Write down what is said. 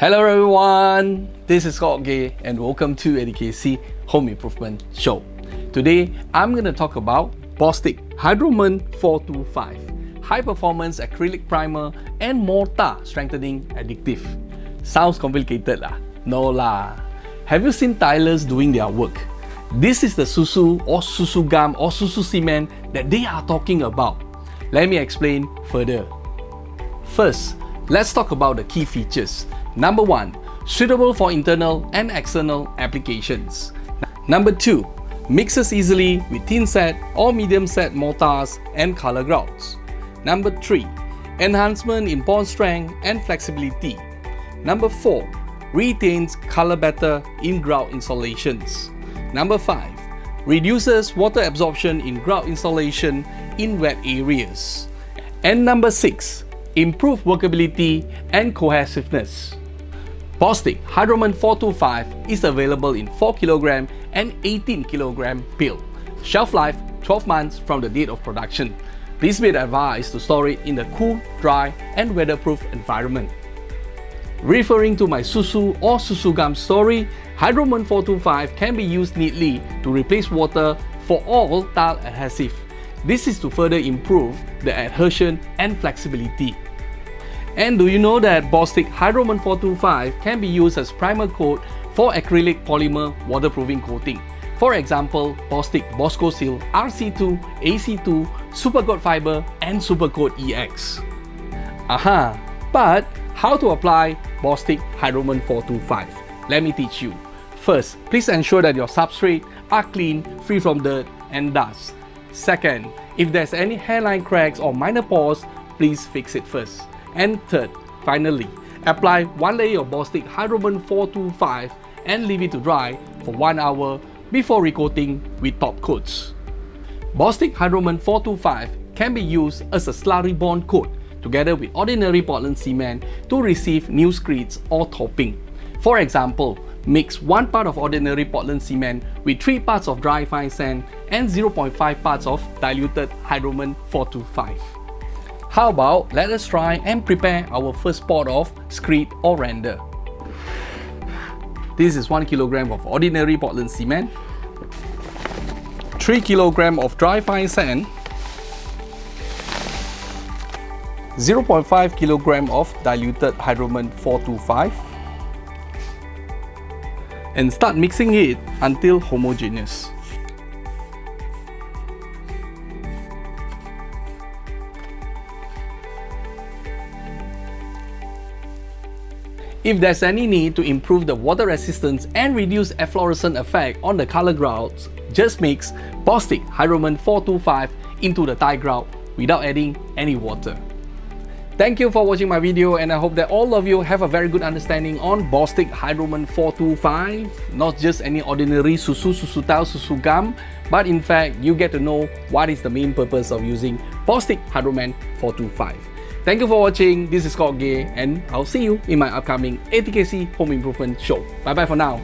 Hello everyone, this is Scott Gay and welcome to ATKC Home Improvement Show. Today, I'm going to talk about Bostik Hydroment 425 High Performance Acrylic Primer and Mortar Strengthening Additive. Sounds complicated lah? No lah. Have you seen tilers doing their work? This is the susu or susu gum or susu cement that they are talking about. Let me explain further. First, let's talk about the key features. Number 1, suitable for internal and external applications. Number 2, mixes easily with thinset or mediumset mortars and color grouts. Number 3, enhancement in bond strength and flexibility. Number 4, retains color better in grout installations. Number 5, reduces water absorption in grout installation in wet areas. And number 6, improve workability and cohesiveness. Bostik Hydroment 425 is available in 4kg and 18kg build. Shelf life 12 months from the date of production. Please be advised to store it in a cool, dry and weatherproof environment. Referring to my susu or susu gum story, Hydroment 425 can be used neatly to replace water for all tile adhesive. This is to further improve the adhesion and flexibility. And do you know that Bostik Hydroment 425 can be used as primer coat for acrylic polymer waterproofing coating? For example, Bostik Bosco Seal RC2, AC2, Supercoat Fiber and Supercoat EX. But how to apply Bostik Hydroment 425? Let me teach you. First, please ensure that your substrate are clean, free from dirt and dust. Second, if there's any hairline cracks or minor pores, please fix it first. And third, finally, apply one layer of Bostik Hydroment 425 and leave it to dry for 1 hour before recoating with top coats. Bostik Hydroment 425 can be used as a slurry bond coat together with ordinary Portland cement to receive new screeds or topping. For example, mix 1 part of ordinary Portland cement with 3 parts of dry fine sand and 0.5 parts of diluted Hydroment 425. How about let us try and prepare our first pot of screed or render. This is 1kg of ordinary Portland cement, 3kg of dry fine sand, 0.5kg of diluted Hydroment 425, and start mixing it until homogeneous. If there's any need to improve the water resistance and reduce efflorescent effect on the color grouts, just mix Bostik Hydroment 425 into the tile grout without adding any water. Thank you for watching my video and I hope that all of you have a very good understanding on Bostik Hydroment 425. Not just any ordinary susu tile, susu gum, but in fact you get to know what is the main purpose of using Bostik Hydroment 425. Thank you for watching, this is Scott Gay and I'll see you in my upcoming ATKC Home Improvement Show. Bye bye for now.